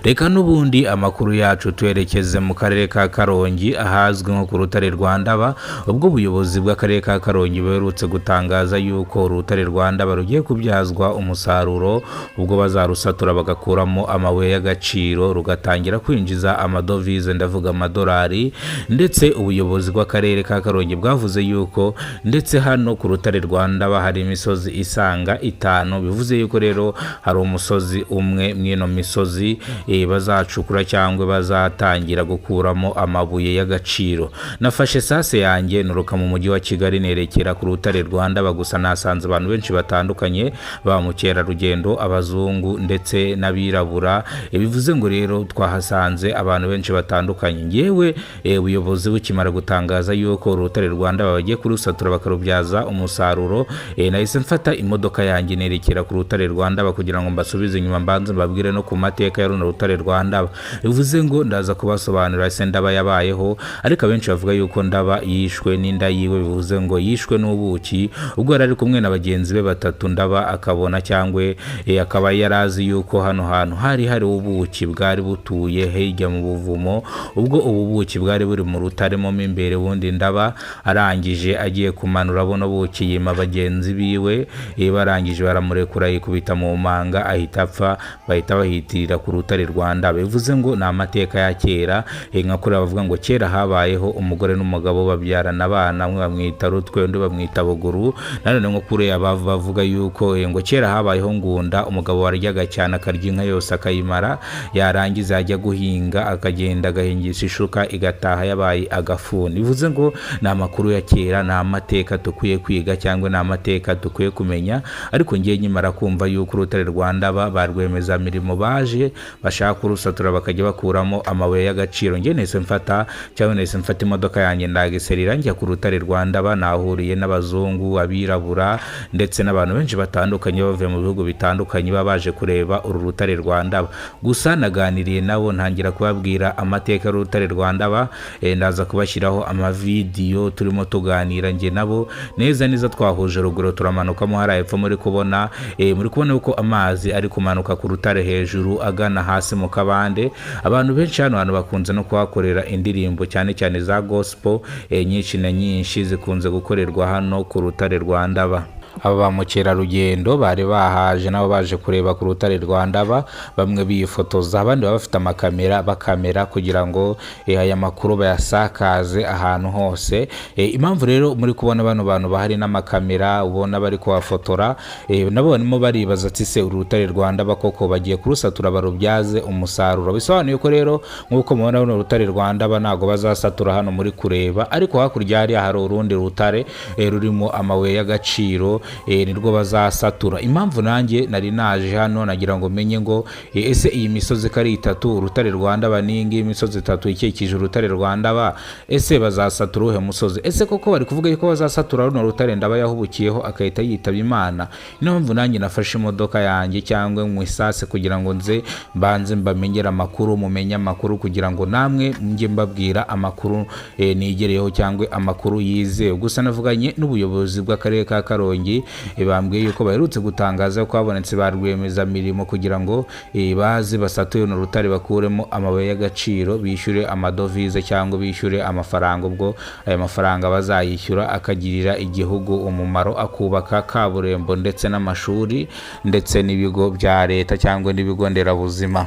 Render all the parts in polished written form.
reka n'ubundi amakuru yacu twerekeze mu karere ka Karongi ahazwi nko ku rutare rwa Ndaba ubwo ubuyobozi bw'akarere ka Karongi buherutse gutangaza yuko urutare rwa Ndaba rugiye kubyazwa umusaruro ubwo bazarusatura bagakuramo amabuye y'agaciro rugatangira kwinjiza amadovize ndavuga amadolari ndetse ubuyobozi bw'akarere ka Karongi bwavuze yuko ndetse hano ku rutare rwa Ndaba hari imisozi isanga 5 bivuze yuko rero hari umusozi umwe mwino misozi bazacukura cyangwa bazatangira gukuramo amabuye y'agaciro. Nafashe sase yanjye nuruka mu mujyi wa Kigali nerekera ku rutare rwa Ndaba gusa nasanze abantu benshi batandukanye ba mukerarugendo abazungu ndetse n'abirabura bivuze ngo rero twahasanze abantu benshi batandukanye. Ngewe ubuyobozi bukimara gutangaza yuko urutare rwa Ndaba bagiye kurusatura bakarubyaza umusaruro nahise mfata imodoka yanjye nerekera ku rutare rwa Ndaba kugira ngo mbasubize inyuma mbanze mbabwire no ku mateka ya runo rutare rwa Ndaba. Bivuze ngo ndaza kubasobanurira se Ndaba yabayeho ariko abenshi bavuga yuko Ndaba yishwe n'inda yiwe bivuze ngo yishwe n'ubuki ubwo yari kumwe na bagenzi be batatu Ndaba akabona cyangwa akaba yarazi yuko hano hantu hari ubuki bwari butuye hirya mu buvumo ubwo ubu buki bwari buri mu rutare mo imbere wundi Ndaba arangije agiye kumanura bono buki yima bagenzi biwe barangije baramurekura yikubita mu manga ahita apfa bahita bahitirira ku rutare rwa Ndaba. Bivuze ngo na amateka ya kera nka kuri bavuga ngo kera habayeho umugore n'umugabo babyarana abana mwe bamwita Rutwe undi bamwita Buguru nanone nko kuri bavuga yuko ngo kera habayeho Ngunda umugabo waryaga cyane akarya inka yose akayimara yarangiza ajya guhinga akagenda agahingisha ishuka igataha yabaye agafuni. Bivuze ngo na amakuru ya kera na amateka tukwiye kwiga cyangwa na amateka tukwiye kumenya ariko ngiye nyimara kumva yuko urutare rwa Ndaba barwemeza mirimo baje bashaka kurusatura bakajya bakuramo amabuye y'agaciro. Ngiye nese mfata imodoka yanjye ndagiserira njya ku rutare rwa Ndaba nahuriye n'abazungu abirabura ndetse n'abantu benshi batandukanye bavuye mu bihugu bitandukanye babaje kureba uru rutare rwa Ndaba. Gusa naganiriye nabo ntangira kubabwira amateka y'urutare rwa Ndaba ndaza kubashyiraho amavidiyo turimo tuganira nge nabo neza twahuje ruguru turamanukamo hari epfo muri kubona uko amazi ari kumanuka ku rutare hejuru agana hasi mu kabande. Abantu benshi hano bakunze no kuhakorera indirimbo cyane cyane za gospel nyinshi na nyinshi zikunze gukorerwa hano ku rutare rwa Ndaba. Aba ba mukerarugendo bari bahaje nabo baje kureba ku rutare rwa Ndaba bamwe bifotoza abandi bafite bakamera kugira ngo aya makuru bayasakaze ahantu hose. Impamvu rero muri kubona bano bantu bahari n'amakamera ubona bari kuhafotora nabo barimo baribaza ati se urutare rwa Ndaba koko bagiye kurusatura barubyaze umusaruro. Bisobanuye ko rero nkuko mubona bano rutare rwa Ndaba nago bazasatura hano muri kureba ariko hakurya hari urundi rutare rurimo amabuye y'agaciro nirwo bazasatura. Impamvu nanjye nari naje hano nagira ngo menye ngo ese iyi misozi kari 3 urutare rwa Ndaba ningi imisozi 3 ikekije urutare rwa Ndaba ese bazasatura uhe musozi ese koko bari kuvuga yuko bazasatura runo rutare Ndaba yahubukiyeho akahita yitaba Imana. Impamvu nanjye nafashe imodoka yanjye cyangwa mu isase kugira ngo nze mbanze mbamenyera amakuru mumenye amakuru kugira ngo namwe njye mbabwira amakuru nigereyeho cyangwa amakuru yizewe. Gusa navuganye n'ubuyobozi bw'akarere ka Karongi bambwiye yuko baherutse gutangaza ko habonetse barwemeza mirimo kugira ngo baze basatuye no rutare bakuremo amabuye y'agaciro bishyure amadovize cyangwa bishyure amafaranga ubwo aya mafaranga bazayishyura akagirira igihugu umumaro akubaka kaburembo ndetse n'amashuri ndetse n'ibigo bya leta cyangwa n'ibigo nderabuzima.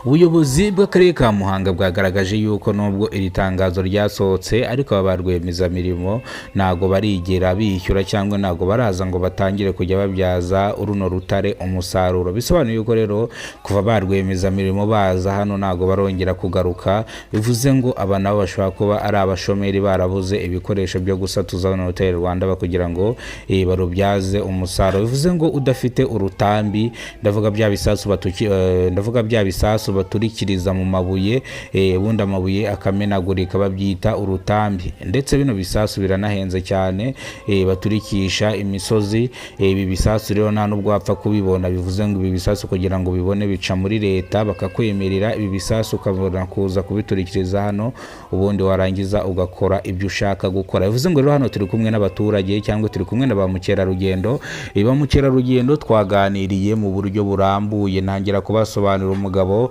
Ubuyobozi bw'akarere ka Muhanga bwagaragaje yuko nubwo iri tangazo ryasohotse ariko abarwemeza mirimo nago barigera bishyura cyangwa nago baraza ngo batangire kujya babyaza uruno rutare umusaruro. Bisobanuye yuko rero kuva barwemeza mirimo baza hano nago barongera kugaruka. Bivuze ngo aba nabo bashobora kuba ari abashomeri barabuze ibikoresho byo gusatuza uruno rutare rwa Ndaba kugira ngo barubyaze umusaruro. Bivuze ngo udafite urutambi ndavuga bya bisasu baturikiriza mu mabuye ubundi amabuye akamenagurika babyita urutambi, ndetse bino bisasu biranahenze cyane baturikisha imisozi. Ibi bisasu rero nta nubwo wapfa kubibona, bivuze ngo ibi bisasu kugira ngo bibone bica muri leta bakakwemerera ibi bisasu ukabona kuza kubiturikiriza hano, ubundi warangiza ugakora ibyo ushaka gukora. Bivuze ngo rero hano turi kumwe n'abaturage cyangwa turi kumwe na ba mukerarugendo. Ba mukerarugendo twaganiriye mu buryo burambuye, ntangira kubasobanurira umugabo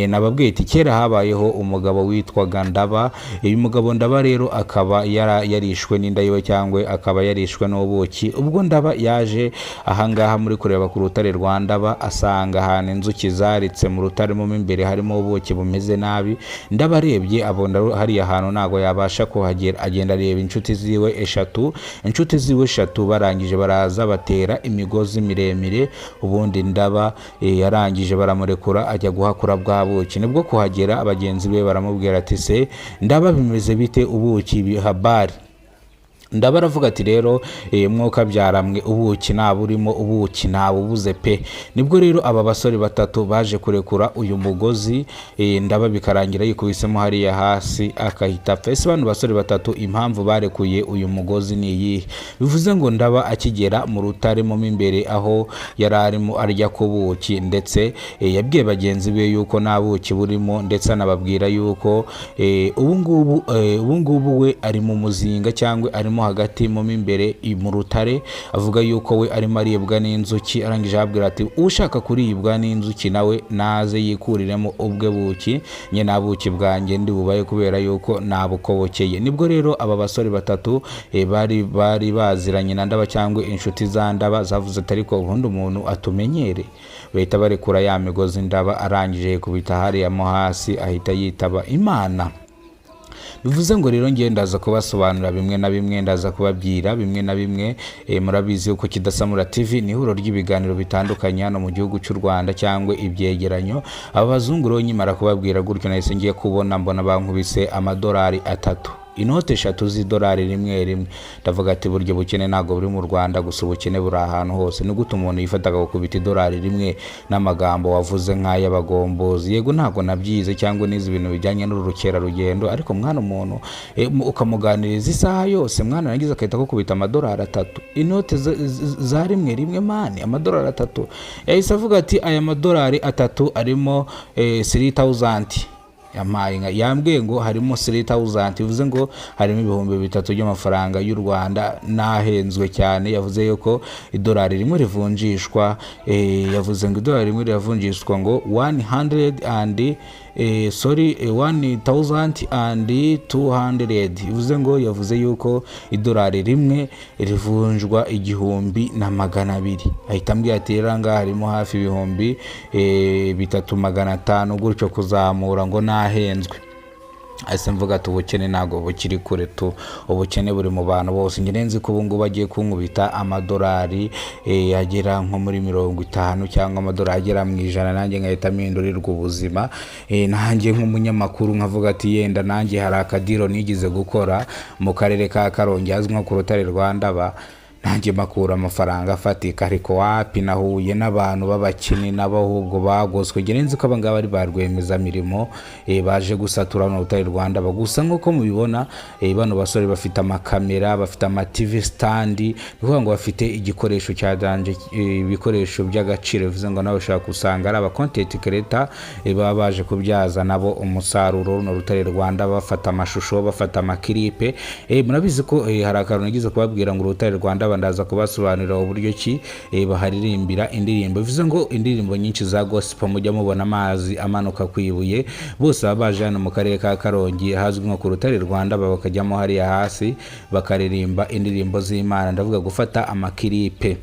nababwiye ati kera habayeho umugabo witwaga Ndaba. Uyu mugabo Ndaba rero akaba yarishwe n'inda yiwe cyangwa akaba yarishwe n'ubuki. Ubwo Ndaba yaje ahangaha muri kureba ku rutare rwa Ndaba, asanga ahantu inzuki zaritse mu rutare mo imbere harimo ubuki bumeze nabi. Ndaba arebye abona hariya hantu ntago yabasha kuhagera, agenda areba inshuti ziwe eshatu barangije baraza batera imigozi miremire. Ubundi Ndaba yarangije baramurekura ajya guhakura bwa buki. Nibwo kuhagera abagenzi be baramubwira ati se Ndaba bimeze bite ubuki habari? Ndaba aravuga ati rero mwuka byaramwe ubuki naburimo, ubuki nabubuze pe. Nibwo rero aba basore batatu baje kurekura uyu mugozi, Ndaba bikarangira yikubisemo hariya hasi akahita apfa. Ese bano basore batatu impamvu barekuye uyu mugozi ni iyihe? Bivuze ngo Ndaba akigera mu rutare mo imbere aho yari arimo arya ku buki, ndetse yabwiye bagenzi be yuko nta buki burimo, ndetse anababwira yuko ubu ngubu we ari mu muzinga cyangwa arimo hagati mo imbere mu rutare. Avuga yuko we arimo aribwa n'inzuki, arangije abwira ati ushaka kuribwa n'inzuki nawe naze yikuriremo ubwe buki, nye nta buki bwanjye ndi bubaye kubera yuko nabukobokeye. Nibwo rero aba basore batatu bari baziranye na Ndaba cyangwa inshuti za Ndaba zavuze ati ariko ubundi umuntu atumenyere, bahita barekura ya migozi. Ndaba arangije kubita hariya mo hasi ahita yitaba Imana. Bivuze ngo rero ngiye ndaza kubasobanurira bimwe na bimwe, ndaza kubabwira bimwe na bimwe. Murabizi uko Kidasamura TV ni ihuriro ry'ibiganiro bitandukanye hano mu gihugu cy'u Rwanda cyangwa ibyegeranyo. Aba bazungu rero nyimara kubabwira gutyo nahise ngiye kubona mbona bankubise amadolari 3, inote 3 z'idolari rimwe. Ndavuga ati buryo bukene ntago buri mu Rwanda gusa, ubukene buri ahantu hose. Ni gute umuntu yifataga gukubita idolari rimwe n'amagambo wavuze nk'ay'abagombozi? Yego ntago nabyize cyangwa nizi ibintu bijyanye n'urukerarugendo, ariko mwana umuntu ukamuganiriza isaha yose, mwana yagize akahita gukubita amadolari 3, inote za rimwe mani, amadolari 3. Yahise avuga ati aya madolari 3 arimo 3000. Yambwiye ngo harimo 3000, bivuze ngo harimo ibihumbi 3 by'amafaranga y'u Rwanda. Nahenzwe cyane. Yavuze yuko idolari rimwe rivunjishwa, yavuze ngo idolari rimwe riravunjishwa ngo 1200. Bivuze ngo yavuze yuko idolari rimwe rivunjwa 1200. Ahita ambwira ati rero ngaha harimo hafi ibihumbi 3500 gutyo kuzamura, ngo nahenzwe. Ase mvuga ati ubukene ntago bukiri kure tu, ubukene buri mu bantu bose. Nge nzi ko ubu ngubu bagiye kunkubita amadolari agera nko muri 50 cyangwa amadolari agera mu 100, nanjye ngahita mpindurirwa ubuzima. Nanjye nk'umunyamakuru nkavuga ati yenda nanjye hari akadiro nigize gukora mu karere ka Karongi azwi nko ku rutare rwa Ndaba, nanjye makura amafaranga afatika. Ariko wapi, nahuye n'abantu b'abakene n'abahubwo bagoswe. Nge nzi ko abangaba ari ba rwiyemezamirimo baje gusatura no rutare Rwanda. Bagusa nk'uko mubibona bano basore bafite amakamera, bafite ama TV stand, bivuga ngo bafite igikoresho cya danje, ibikoresho by'agaciro. Bivuze ngo nawe ushaka kusanga ari aba content creator baba baje kubyaza nabo umusaruro no rutare Rwanda, bafata amashusho, bafata amaklipe. Murabizi ko hari akantu nagize kubabwira ngo rutare Rwanda bandaza kubasobanurira uburyo ki baharirimbira indirimbo. Bivuze ngo indirimbo nyinshi za gospel mujya mubona amazi amanuka kwibuye, bose babaje hano mu karere ka Karongi hazwi nko ku rutare Rwanda, bakajyamo hariya hasi bakaririmba indirimbo z'Imana. Ndavuga gufata amaklipe.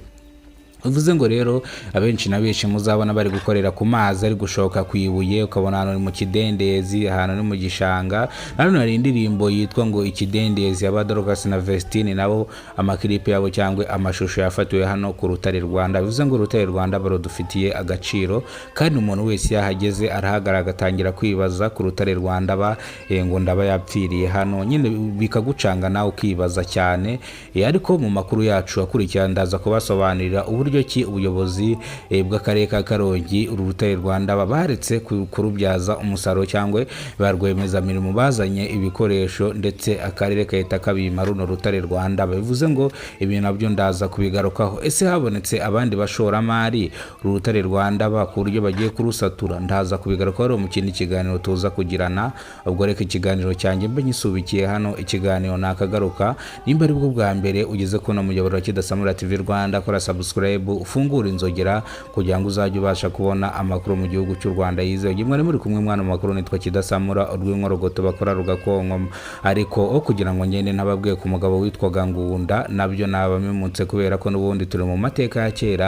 Bivuze ngo rero abenshi na benshi muzabona bari gukorera ku mazi ari gushoka kwibuye, ukabona hano mu kidendezi, ahantu ni mu gishanga. Hano hari indirimbo yitwa ngo ikidendezi Abadorcas na Vestine, nabo amaklipe yabo cyangwa amashusho yafatiwe hano ku rutare Rwanda. Bivuze ngo urutare Rwanda barodufitiye agaciro, kandi umuntu wese yahageze arahagarara agatangira kwibaza ku rutare Rwanda ngo Ndaba yapfiriye hano, nyine bikagucanga nawe ukibaza cyane. Ariko mu makuru yacu akurikira ndaza kubasobanurira uburyo buryo ki ubuyobozi bw'akarere ka Karongi uru rutare rwa Ndaba baretse kurubyaza umusaruro cyangwa ba rwiyemezamirimo bazanye ibikoresho ndetse akarere kahita kabima runo rutare rwa Ndaba. Bivuze ngo ibintu nabyo ndaza kubigarukaho. Ese habonetse abandi bashoramari uru rutare rwa Ndaba ku buryo bagiye kurusatura? Ndaza kubigarukaho mu kindi kiganiro tuza kugirana. Ubwo reka ikiganiro cyanjye mbe nyisubikiye hano. Ikiganiro nakagaruka nimba ari bwo bwa mbere ugeze kuno muyoboro wa Kidasamura TV Rwanda, kora subscribe, ufungura inzogera kugira ngo uzajye ubasha kubona amakuru mu gihugu cy'u Rwanda yizewe. Gimwe muri kumwe mwana mu makuru nitwa Kidasamura, urw'inkorogoto bakora rugakonko, ariko kugira ngo ngende nababwiye ku mugabo witwaga Ngunda nabyo nabamemutse kubera ko n'ubundi turi mu mateka ya kera.